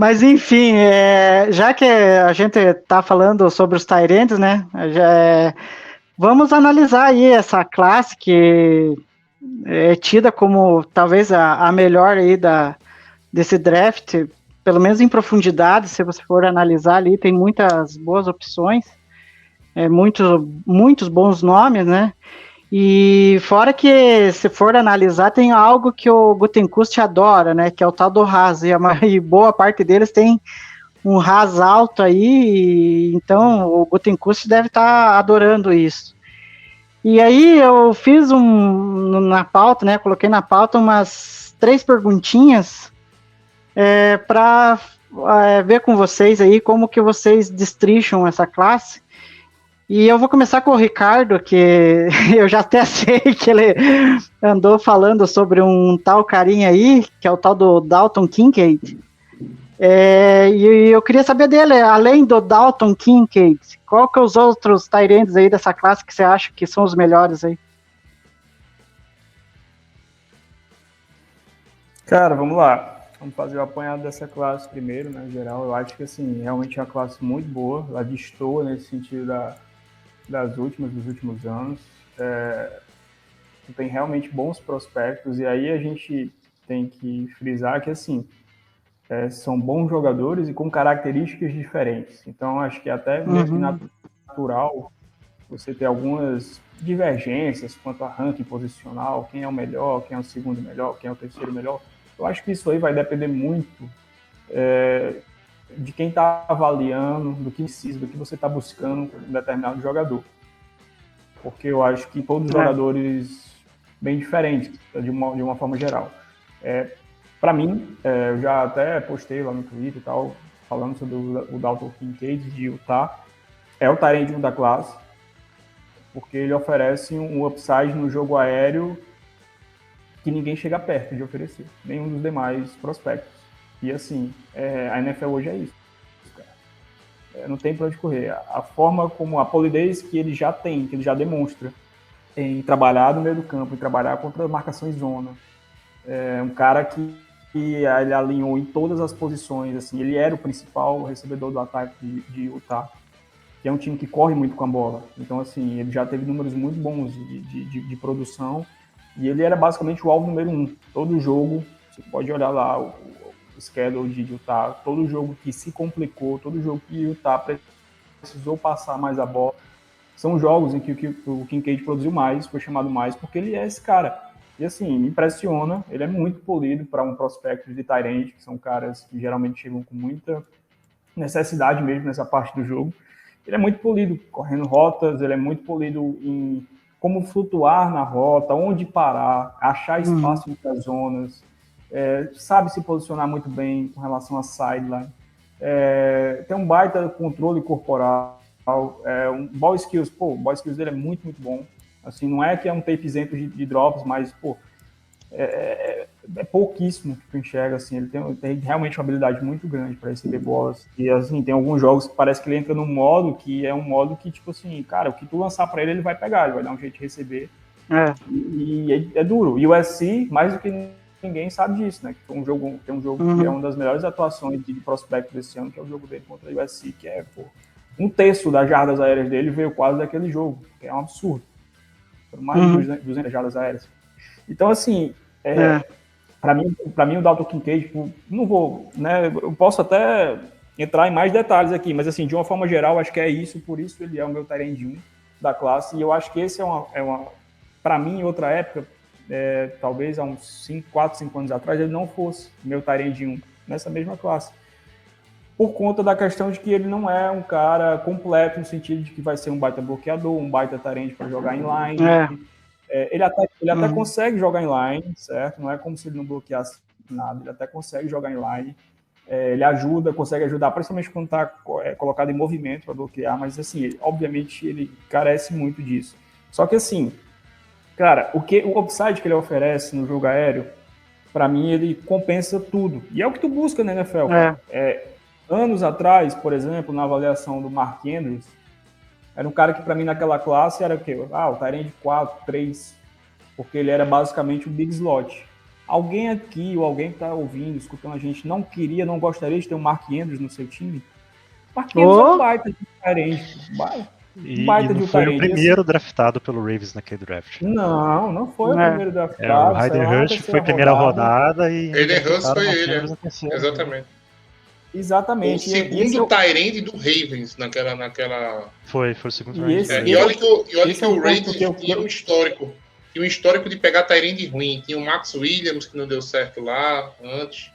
Mas enfim, já que a gente está falando sobre os tight ends, né? Vamos analisar aí essa classe que é tida como talvez a melhor aí desse draft, pelo menos em profundidade, se você for analisar ali, tem muitas boas opções, muitos bons nomes, né? E fora que, se for analisar, tem algo que o Gutenkust adora, né? Que é o tal do Haas, e boa parte deles tem um Haas alto aí, então o Gutenkust deve estar adorando isso. E aí eu fiz na pauta, né? Coloquei na pauta umas 3 perguntinhas para ver com vocês aí como que vocês destrincham essa classe. E eu vou começar com o Ricardo, que eu já até sei que ele andou falando sobre um tal carinha aí, que é o tal do Dalton Kincaid. E eu queria saber dele, além do Dalton Kincaid, qual que é os outros tight ends aí dessa classe que você acha que são os melhores aí? Cara, vamos lá. Vamos fazer o apanhado dessa classe primeiro, né, em geral. Eu acho que, assim, realmente é uma classe muito boa. Ela destoa nesse sentido dos últimos anos. Tem realmente bons prospectos. E aí a gente tem que frisar que, assim, são bons jogadores e com características diferentes. Então, acho que até meio que natural você ter algumas divergências quanto a ranking posicional, quem é o melhor, quem é o segundo melhor, quem é o terceiro melhor. Eu acho que isso aí vai depender muito de quem está avaliando, do que precisa, do que você está buscando em um determinado jogador. Porque eu acho que todos os jogadores bem diferentes, de uma forma geral. Para mim, eu já até postei lá no Twitter e tal, falando sobre o Dalton Kincaid de Utah. É o tight end 1 da classe, porque ele oferece um upside no jogo aéreo que ninguém chega perto de oferecer, nenhum dos demais prospectos. E assim, a NFL hoje é isso, cara. Não tem para onde correr. A forma como a polidez que ele já tem, que ele já demonstra em trabalhar no meio do campo, em trabalhar contra a marcação em zona. É um cara que ele alinhou em todas as posições, assim, ele era o principal recebedor do ataque de Utah, que é um time que corre muito com a bola. Então, assim, ele já teve números muito bons de produção, e ele era basicamente o alvo número 1. Todo jogo, você pode olhar lá o schedule de Utah, todo jogo que se complicou, todo jogo que Utah precisou passar mais a bola, são jogos em que o Kincaid produziu mais, foi chamado mais, porque ele é esse cara. E assim, me impressiona, ele é muito polido para um prospecto de tight end, que são caras que geralmente chegam com muita necessidade mesmo nessa parte do jogo. Ele é muito polido correndo rotas, ele é muito polido em como flutuar na rota, onde parar, achar espaço entre as zonas, sabe se posicionar muito bem com relação à sideline, tem um baita controle corporal, um ball skills, o ball skills dele é muito, muito bom. Assim, não é que é um tape isento de drops, mas, é pouquíssimo que tu enxerga, assim, ele tem realmente uma habilidade muito grande para receber bolas, e assim, tem alguns jogos que parece que ele entra num modo que é um modo que, tipo assim, cara, o que tu lançar para ele vai pegar, ele vai dar um jeito de receber, e é duro, e o USC, mais do que ninguém sabe disso, né, que tem um jogo que é uma das melhores atuações de prospecto desse ano, que é o jogo dele contra o USC, que é, 1/3 das jardas aéreas dele veio quase daquele jogo, que é um absurdo, foram mais de 200 jardas aéreas. Então, assim, para mim o Dalton Kincaid, tipo, não vou, né, eu posso até entrar em mais detalhes aqui, mas assim, de uma forma geral, acho que é isso, por isso ele é o meu tight end 1 da classe, e eu acho que esse para mim, em outra época, talvez há uns 4, 5 anos atrás, ele não fosse meu tight end 1 nessa mesma classe, por conta da questão de que ele não é um cara completo, no sentido de que vai ser um baita bloqueador, um baita tight end para jogar em line. Ele até consegue jogar em line, certo? Não é como se ele não bloqueasse nada, ele até consegue jogar em line. Ele consegue ajudar, principalmente quando está colocado em movimento para bloquear, mas assim, obviamente ele carece muito disso. Só que assim, cara, o upside que ele oferece no jogo aéreo, para mim ele compensa tudo. E é o que tu busca na NFL, cara. Anos atrás, por exemplo, na avaliação do Mark Andrews, era um cara que para mim naquela classe era o quê? O tight end 4, 3, porque ele era basicamente o big slot. Alguém aqui, ou alguém que tá ouvindo, escutando a gente, não gostaria de ter um Mark Andrews no seu time? Mark Andrews é um baita de Tyrande. E não foi o primeiro draftado pelo Ravens naquele draft. Não foi o primeiro draftado. O Hayden Hurst foi a primeira rodada e Hayden Hurst foi ele, exatamente. Exatamente. O segundo Tyrande do Ravens naquela... Foi o segundo round. E olha que o Ravens tinha um histórico. Tinha um histórico de pegar Tyrande ruim. Tinha o Max Williams, que não deu certo lá antes.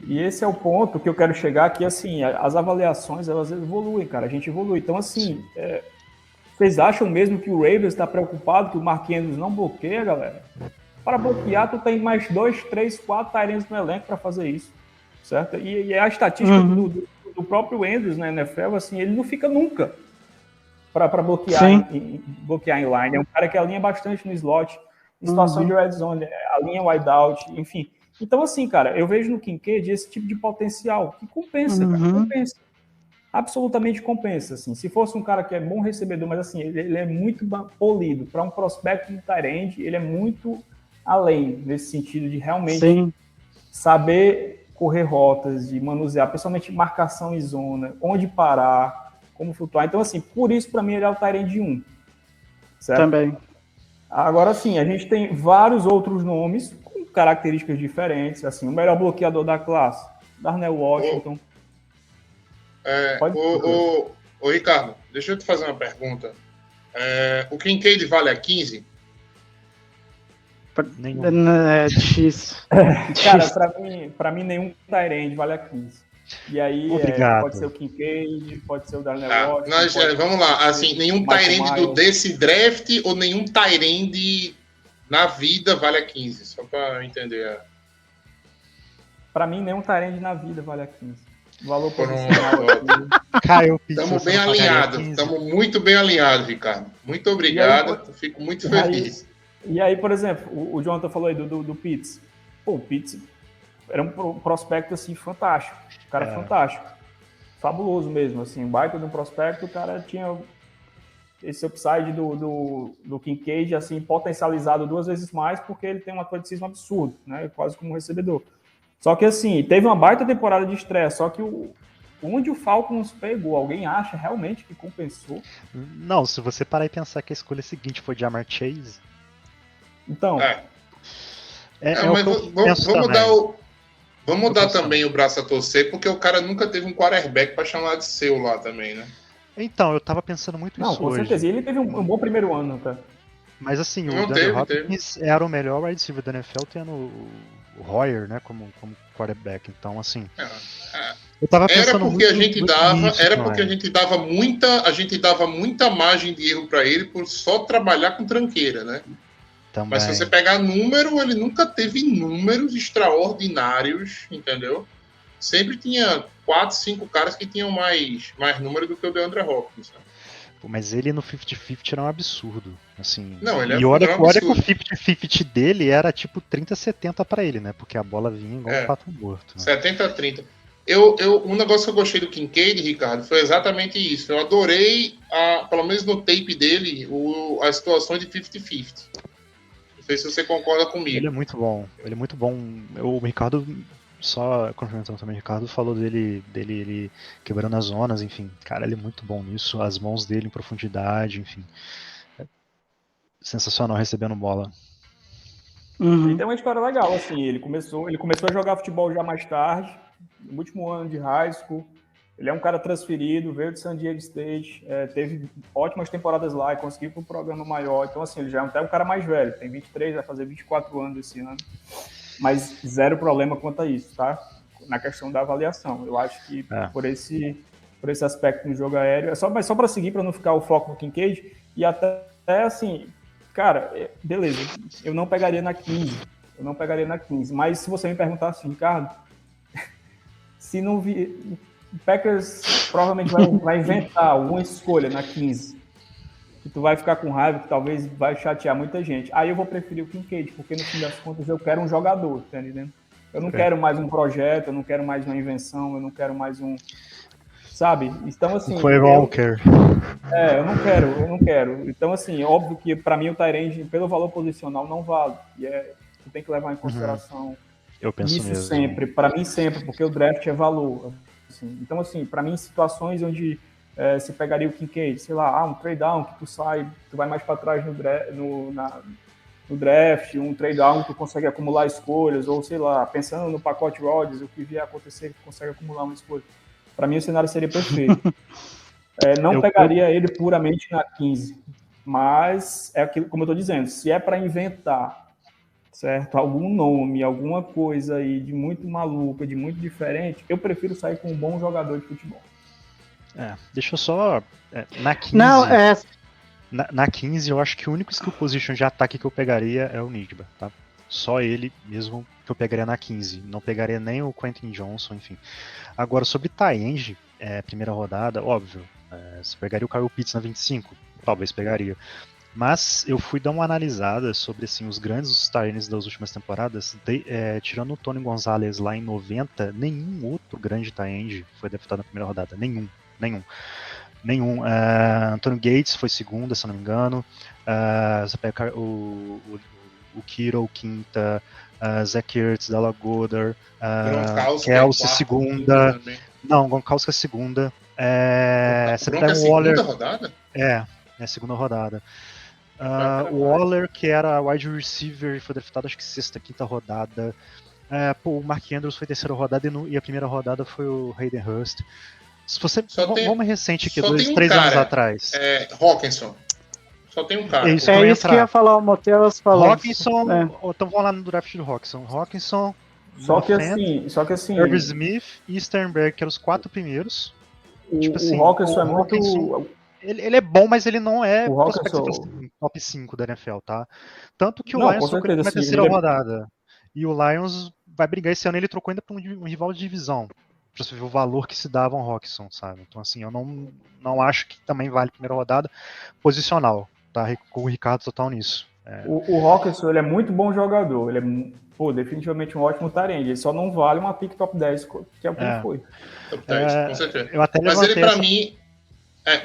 E esse é o ponto que eu quero chegar, que assim, as avaliações, elas evoluem, cara. A gente evolui. Então, assim, vocês acham mesmo que o Ravens está preocupado que o Mark Andrews não bloqueia, galera? Para bloquear, tu tem mais 2, 3, 4 Tyrands no elenco para fazer isso, certo? E a estatística do próprio Andrews na NFL, assim, ele não fica nunca para bloquear em line. É um cara que alinha bastante no slot, em situação de red zone, alinha wideout, enfim. Então, assim, cara, eu vejo no Kincaid esse tipo de potencial que compensa, cara, compensa. Absolutamente compensa, assim. Se fosse um cara que é bom recebedor, mas assim, ele é muito polido. Para um prospecto de tight end, ele é muito além, nesse sentido de realmente saber correr rotas, de manusear, principalmente marcação em zona, onde parar, como flutuar. Então, assim, por isso, para mim, ele é o tight end 1. Certo? Também. Agora, sim, a gente tem vários outros nomes com características diferentes. Assim, o melhor bloqueador da classe, Darnell Washington. Ô, Ricardo, deixa eu te fazer uma pergunta. O Kincaid vale a 15? É difícil. Cara, pra mim nenhum tight end vale a 15. E aí pode ser o Kincaid, pode ser o Darnell Washington. Vamos lá, assim, nenhum tight end desse draft ou nenhum tight end na vida vale a 15, só para entender. Para mim, nenhum tight end na vida vale a 15. Valor posicional aqui. Estamos bem alinhados, estamos muito bem alinhados, Ricardo. Muito obrigado, fico muito feliz. E aí, por exemplo, o Jonathan falou aí do Pitts. Pô, o Pitts era um prospecto, assim, fantástico. Um cara fantástico. Fabuloso mesmo, assim. Um baita de um prospecto, o cara tinha esse upside do Kincaid, assim, potencializado 2 vezes mais, porque ele tem um atleticismo absurdo, né? Quase como um recebedor. Só que, assim, teve uma baita temporada de estreia, só que onde o Falcons pegou, alguém acha realmente que compensou? Não, se você parar e pensar que a escolha seguinte foi Ja'Marr Chase... Então... Vamos dar também o braço a torcer, porque o cara nunca teve um quarterback para chamar de seu lá também, né? Então, eu tava pensando muito isso hoje. Não, com certeza. E ele teve um bom primeiro ano, tá? Mas assim, o Daniel Hopkins era o melhor wide receiver da NFL, tendo o Hoyer, né, como quarterback. Então, assim... Eu tava pensando porque a gente dava muita margem de erro para ele por só trabalhar com tranqueira, né? Também. Mas se você pegar número, ele nunca teve números extraordinários, entendeu? Sempre tinha 4, 5 caras que tinham mais número do que o DeAndre Hopkins. Né? Pô, mas ele no 50-50 era um absurdo. Assim, não, ele e olha que o 50-50 dele era tipo 30-70 para ele, né? Porque a bola vinha igual um pato morto. Né? 70-30. Um negócio que eu gostei do Kincaid, Ricardo, foi exatamente isso. Eu adorei, pelo menos no tape dele, a situação de 50-50. Não sei se você concorda comigo. Ele é muito bom. O Ricardo, só complementando também, o Ricardo falou dele ele quebrando as zonas, enfim. Cara, ele é muito bom nisso. As mãos dele em profundidade, enfim. É sensacional recebendo bola. Ele tem uma história legal, assim. Ele começou a jogar futebol já mais tarde, no último ano de high school. Ele é um cara transferido, veio de San Diego State, teve ótimas temporadas lá e conseguiu para um programa maior. Então, assim, ele já é até um cara mais velho, tem 23, vai fazer 24 anos esse ano. Mas zero problema quanto a isso, tá? Na questão da avaliação. Eu acho que por esse aspecto no jogo aéreo, mas só para seguir, para não ficar o foco no Kincaid, e até assim, cara, beleza, eu não pegaria na 15, mas se você me perguntar assim, Ricardo, se não vir... O Packers provavelmente vai inventar alguma escolha na 15 que tu vai ficar com raiva, que talvez vai chatear muita gente. Aí eu vou preferir o Kincaid, porque no fim das contas eu quero um jogador, tá entendendo? Eu não quero mais um projeto, eu não quero mais uma invenção, eu não quero mais um... Sabe? Então, assim... Foi Walker. Eu não quero. Então, assim, óbvio que para mim o tight end, pelo valor posicional, não vale. E tem que levar em consideração Eu penso isso mesmo. sempre, para mim sempre, porque o draft é valor. Assim. Então, assim, para mim, situações onde você pegaria o Kincaid, sei lá, um trade down que tu vai mais para trás no draft, um trade down que tu consegue acumular escolhas, ou sei lá, pensando no pacote Rodgers, o que vier a acontecer, que consegue acumular uma escolha. Para mim, o cenário seria perfeito. Não pegaria ele puramente na 15, mas é aquilo, como eu estou dizendo, se é para inventar, certo, algum nome, alguma coisa aí de muito maluca, de muito diferente, eu prefiro sair com um bom jogador de futebol. Deixa eu só... na 15... Não, Na 15, eu acho que o único skill position de ataque que eu pegaria é o Nigba, tá? Só ele mesmo que eu pegaria na 15. Não pegaria nem o Quentin Johnson, enfim. Agora, sobre tie-end, primeira rodada, óbvio. Você pegaria o Kyle Pitts na 25? Talvez pegaria. Mas eu fui dar uma analisada sobre assim, os grandes tie-ends das últimas temporadas. Tirando o Tony Gonzalez lá em 90, nenhum outro grande tie-end foi draftado na primeira rodada. Nenhum. Anthony Gates foi segunda, se não me engano. Você pega o Kittle, quinta. Zach Ertz, Dallas Goedert. Kelsey, segunda. Não, Gronkowski é segunda. Você pega o Waller. Segunda rodada? É segunda rodada. O Waller, que era wide receiver, foi draftado acho que sexta, quinta rodada. O Mark Andrews foi terceira rodada e a primeira rodada foi o Hayden Hurst. Se você vamos recente aqui, 2-3 anos atrás. Hawkinson. Só tem um cara. Isso que ia falar, o Moteus falou. Hawkinson, então vamos lá no draft do Hawkinson. Só que assim. Irv Smith e Sternberg, que eram os 4 primeiros. O Hawkinson é muito. Ele é bom, mas ele não é o Hawkinson... top 5 da NFL, tá? Tanto que o Lions trocou ele na terceira rodada. E o Lions vai brigar esse ano, ele trocou ainda para um rival de divisão. Pra você ver o valor que se dava ao Hawkinson, sabe? Então, assim, eu não acho que também vale primeira rodada posicional, tá? Com o Ricardo total nisso. O Hawkinson, ele é muito bom jogador, ele é definitivamente um ótimo tight end, ele só não vale uma pick top 10, que é o que ele foi. Top 10, com certeza. Eu até mas ele, pra mim...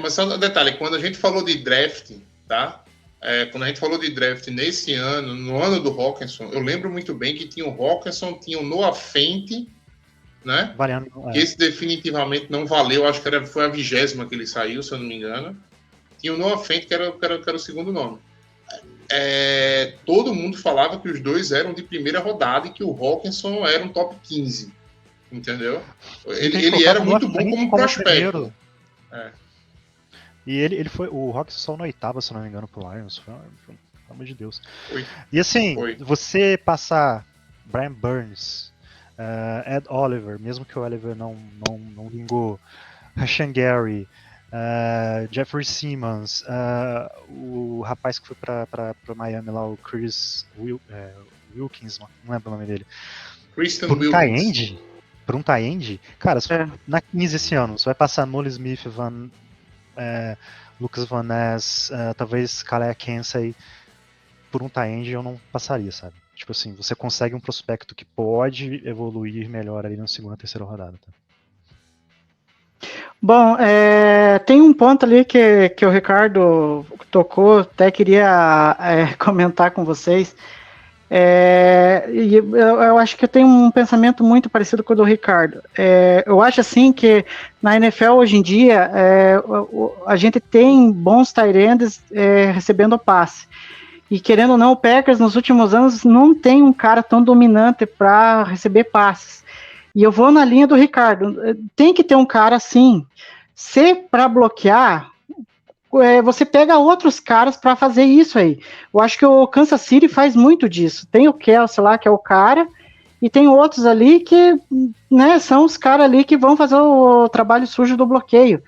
mas só um detalhe, quando a gente falou de draft, tá? Quando a gente falou de draft nesse ano, no ano do Hawkinson, eu lembro muito bem que tinha o Hawkinson, tinha o Noah Fant, né? Que esse definitivamente não valeu, acho que foi a 20ª que ele saiu, se eu não me engano. Tinha o Noah Fant, que era o segundo nome. Todo mundo falava que os dois eram de primeira rodada e que o Hawkinson era um top 15. Entendeu? Ele era muito bom como prospecto. E ele foi. O Hawkinson só na 8ª, se não me engano, pro Lions. Pelo amor de Deus. Foi. E assim, você passar Brian Burns, Ed Oliver, mesmo que o Oliver não vingou, Rashan Gary, Jeffrey Simmons, o rapaz que foi pra Miami lá, o Chris Wilkins, não lembro o nome dele. Christian Wilkins. Por um tie-end, cara, na 15 esse ano, você vai passar Nolan Smith, Lucas Van Ness, talvez Calais Kensey, por um tie-end eu não passaria, sabe? Tipo assim, você consegue um prospecto que pode evoluir melhor ali na segunda, terceira rodada, tá? Bom, tem um ponto ali que o Ricardo tocou, até queria comentar com vocês. Eu acho que eu tenho um pensamento muito parecido com o do Ricardo. Eu acho assim que na NFL hoje em dia a gente tem bons tight ends recebendo passe. E querendo ou não, o Packers nos últimos anos não tem um cara tão dominante para receber passes. E eu vou na linha do Ricardo. Tem que ter um cara assim. Se para bloquear, você pega outros caras para fazer isso aí. Eu acho que o Kansas City faz muito disso. Tem o Kelsey lá, que é o cara, e tem outros ali que, né, são os caras ali que vão fazer o trabalho sujo do bloqueio.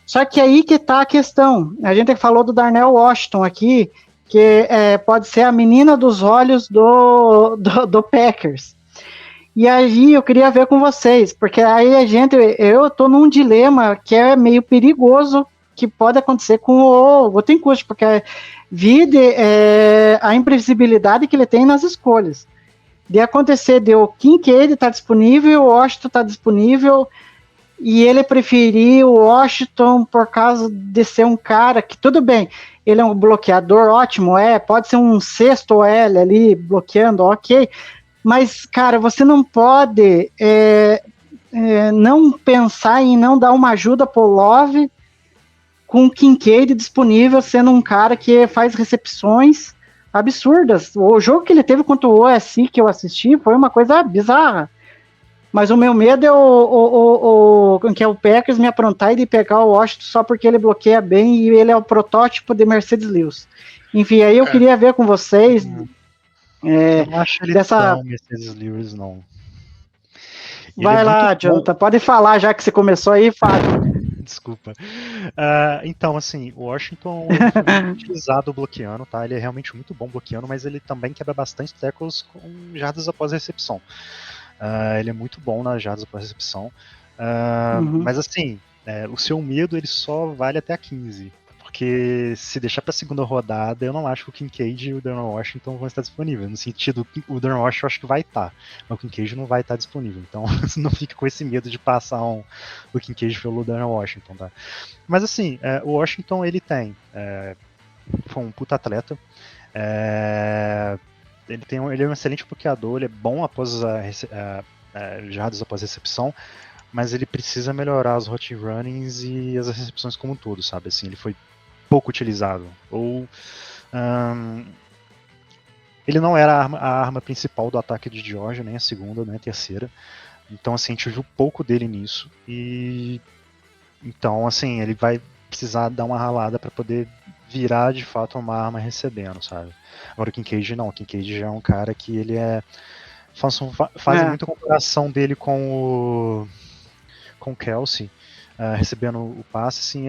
Só que aí que tá a questão. A gente falou do Darnell Washington aqui, que pode ser a menina dos olhos do Packers. E aí eu queria ver com vocês, porque aí eu tô num dilema que é meio perigoso, que pode acontecer com o Gutenkust, porque vide a imprevisibilidade que ele tem nas escolhas. De acontecer de o Kincaid tá disponível, o Washington tá disponível, e ele preferiu o Washington por causa de ser um cara que, tudo bem, ele é um bloqueador ótimo, pode ser um sexto OL ali bloqueando, ok, mas, cara, você não pode não pensar em não dar uma ajuda pro Love com o Kincaid disponível, sendo um cara que faz recepções absurdas. O jogo que ele teve contra o OSI que eu assisti foi uma coisa bizarra. Mas o meu medo é que é o Packers me aprontar e de pegar o Washington só porque ele bloqueia bem e ele é o protótipo de Mercedes Lewis. Enfim, aí eu queria ver com vocês eu não acho ele tão Mercedes Lewis, não. Vai lá, Jonathan, pode falar já que você começou aí, Fábio. Desculpa. Então, assim, o Washington ele foi muito utilizado bloqueando, tá? Ele é realmente muito bom bloqueando, mas ele também quebra bastante tackles com jardas após a recepção. Ele é muito bom nas jardas após a recepção. Mas, assim, o seu medo ele só vale até a 15. Porque se deixar para a segunda rodada, eu não acho que o Kincaid e o Darnell Washington vão estar disponíveis. No sentido, o Darnell Washington eu acho que vai estar, mas o Kincaid não vai estar disponível. Então, não fique com esse medo de passar o Kincaid pelo Darnell Washington, tá? Mas assim, o Washington ele foi um puta atleta. Ele é um excelente bloqueador, ele é bom após jardas após a recepção, mas ele precisa melhorar os hot runnings e as recepções como um todo, sabe? Assim, ele foi pouco utilizado. Ele não era a arma principal do ataque de Georgia, nem a segunda, nem a terceira. Então, assim, a gente viu pouco dele nisso. E então, assim, ele vai precisar dar uma ralada para poder virar de fato uma arma recebendo, sabe? Agora o Kincaid não. O Kincaid já é um cara que ele fazem muita comparação dele com o Kelsey, recebendo o passe, assim,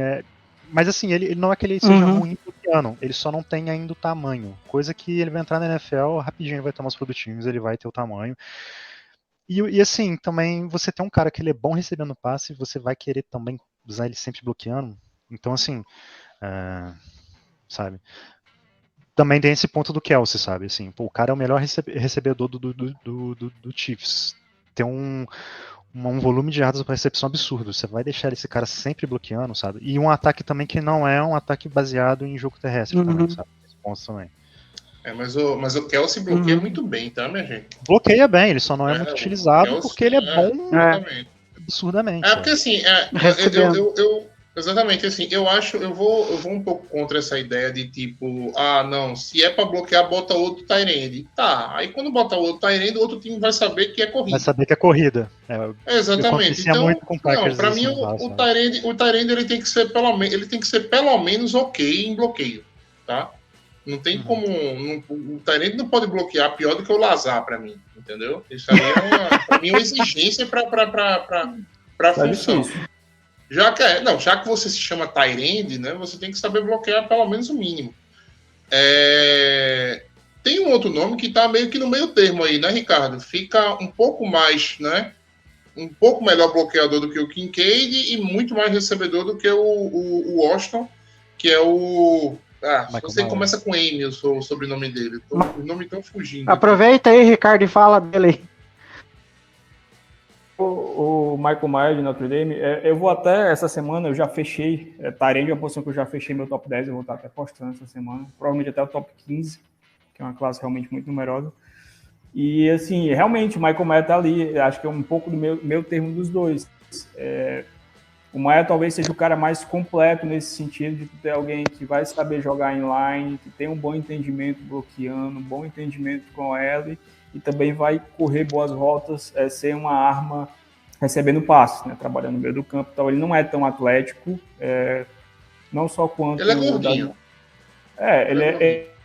mas assim, ele não é que ele seja ruim bloqueando, ele só não tem ainda o tamanho, coisa que ele vai entrar na NFL, rapidinho ele vai tomar os produtinhos, ele vai ter o tamanho. E assim, também você tem um cara que ele é bom recebendo passe, você vai querer também usar ele sempre bloqueando, então assim, sabe? Também tem esse ponto do Kelsey, sabe? Assim, o cara é o melhor recebedor do Chiefs. Tem um volume de jardas para recepção absurdo. Você vai deixar esse cara sempre bloqueando, sabe? E um ataque também que não é um ataque baseado em jogo terrestre também, sabe? Esse ponto também. Mas o Kelsey bloqueia muito bem, tá, minha gente? Bloqueia bem, ele só não é muito utilizado Kelsey, porque ele é bom absurdamente. Porque assim, exatamente, assim, eu vou um pouco contra essa ideia de tipo, não, se é para bloquear, bota outro tight end. Tá, aí quando bota outro tight end, o outro time vai saber que é corrida. Vai saber que é corrida. Exatamente. Então, muito com para mim o tight end ele tem que ser pelo menos ok em bloqueio, tá? Não tem como, o tight end não pode bloquear pior do que o Lazar para mim, entendeu? Isso aí para mim é uma exigência para função. Já que você se chama tight end, né, você tem que saber bloquear pelo menos o mínimo. Tem um outro nome que está meio que no meio termo aí, né, Ricardo? Fica um pouco mais, né, um pouco melhor bloqueador do que o Kincaid e muito mais recebedor do que o Washington, que é o... você começa com M, eu sou o sobrenome dele. Os nomes estão fugindo. Aproveita aí, Ricardo, e fala dele. O Michael Mayer de Notre Dame, eu vou até essa semana, eu já fechei, tight end é uma posição que eu já fechei meu top 10, eu vou estar até postando essa semana, provavelmente até o top 15, que é uma classe realmente muito numerosa. E assim, realmente o Michael Mayer tá ali, acho que é um pouco do meu termo dos dois. O Mayer talvez seja o cara mais completo nesse sentido de ter alguém que vai saber jogar inline, que tem um bom entendimento bloqueando, um bom entendimento com o L, e também vai correr boas rotas, ser uma arma recebendo passe, né, trabalhando no meio do campo. Então ele não é tão atlético, não só quanto... Ele é gordinho.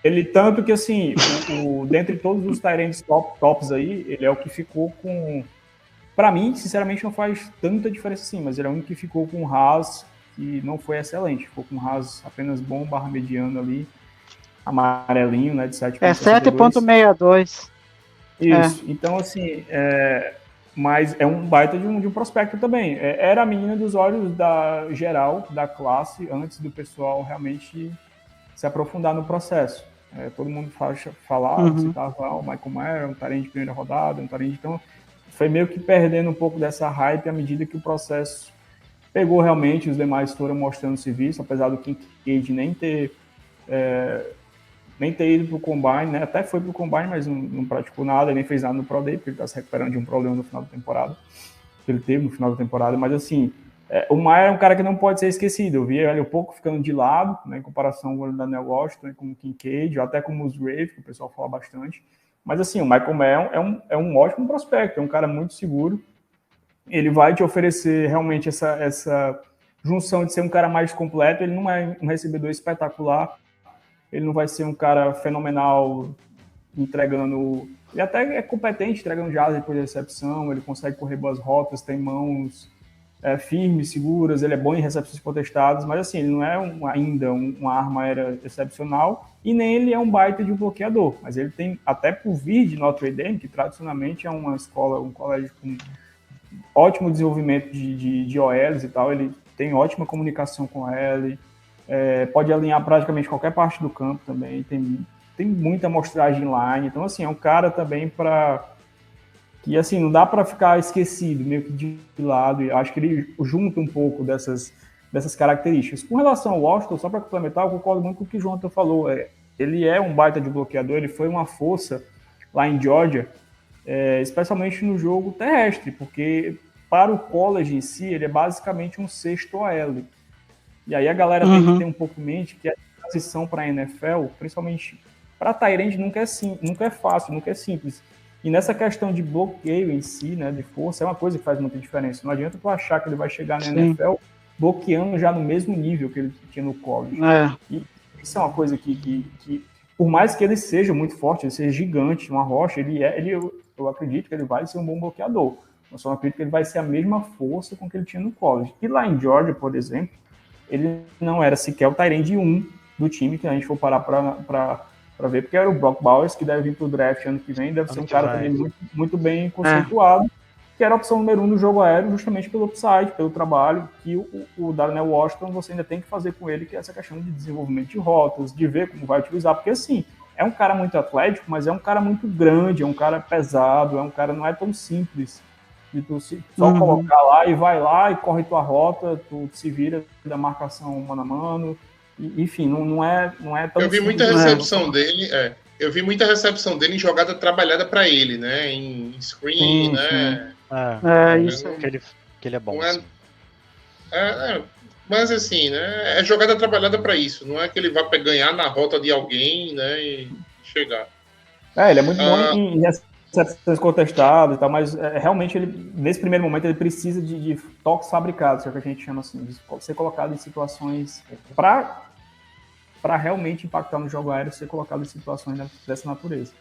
Ele tanto que, assim, dentre todos os tight ends tops aí, ele é o que ficou com... Para mim, sinceramente, não faz tanta diferença assim, mas ele é o único que ficou com o Haas, que não foi excelente. Ficou com o Haas apenas bom, barra mediano ali, amarelinho, né, de 7.62. 7.62. Isso, então assim, mas é um baita de um prospecto também. Era a menina dos olhos geral da classe antes do pessoal realmente se aprofundar no processo. Todo mundo citava o Michael Mayer, um tarente de primeira rodada, então foi meio que perdendo um pouco dessa hype à medida que o processo pegou realmente, os demais foram mostrando serviço, apesar do Kincaid nem ter ido para o Combine, né? Até foi para o Combine, mas não praticou nada, nem fez nada no Pro Day, porque ele está se recuperando de um problema no final da temporada, que ele teve no final da temporada, mas assim, o Maia é um cara que não pode ser esquecido. Eu vi ele um pouco ficando de lado, né, em comparação com o Daniel Washington, com o Kincaid, ou até com o Musgrave, que o pessoal fala bastante. Mas assim, o Michael Mayer é um ótimo prospecto, é um cara muito seguro. Ele vai te oferecer realmente essa junção de ser um cara mais completo. Ele não é um recebedor espetacular, ele não vai ser um cara fenomenal entregando... Ele até é competente entregando jardas depois da recepção, ele consegue correr boas rotas, tem mãos firmes, seguras, ele é bom em recepções contestadas, mas assim, ele não é ainda uma arma aérea excepcional e nem ele é um baita de um bloqueador, mas ele tem, até por vir de Notre Dame, que tradicionalmente é uma escola, um colégio com ótimo desenvolvimento de OLs e tal, ele tem ótima comunicação com OL, pode alinhar praticamente qualquer parte do campo também, tem muita amostragem line, então assim, é um cara também para que assim, não dá para ficar esquecido, meio que de lado, e acho que ele junta um pouco dessas características. Com relação ao Washington, só para complementar, eu concordo muito com o que o Jonathan falou, ele é um baita de bloqueador, ele foi uma força lá em Georgia, especialmente no jogo terrestre, porque para o college em si, ele é basicamente um sexto OL. E aí a galera tem que ter um pouco em mente que a transição para a NFL, principalmente para tight end, nunca é fácil, nunca é simples. E nessa questão de bloqueio em si, né, de força, é uma coisa que faz muita diferença. Não adianta tu achar que ele vai chegar na NFL bloqueando já no mesmo nível que ele tinha no college. E isso é uma coisa que por mais que ele seja muito forte, ele seja gigante, uma rocha, eu acredito que ele vai ser um bom bloqueador. Eu só não acredito que ele vai ser a mesma força com que ele tinha no college. E lá em Georgia, por exemplo, ele não era sequer o tight end 1 do time, que a gente for parar para ver, porque era o Brock Bowers, que deve vir para o draft ano que vem, deve ser um cara também muito, muito bem conceituado, que era a opção número 1 do jogo aéreo, justamente pelo upside, pelo trabalho, que o Darnell Washington você ainda tem que fazer com ele, que é essa questão de desenvolvimento de rotas, de ver como vai utilizar, porque assim, é um cara muito atlético, mas é um cara muito grande, é um cara pesado, não é tão simples de tu só colocar lá e vai lá e corre tua rota, tu se vira da marcação mano a mano, enfim, não é tão... Eu vi muita recepção dele, eu vi muita recepção dele em jogada trabalhada para ele, né, em screen, né. Isso que ele é bom. Mas assim, né, é jogada trabalhada para isso, não é que ele vai ganhar na rota de alguém, né, e chegar. Ele é muito bom em recepções contestadas e tal, mas realmente ele, nesse primeiro momento, ele precisa de toques fabricados, que é o que a gente chama assim, de ser colocado em situações para realmente impactar no jogo aéreo, ser colocado em situações dessa natureza.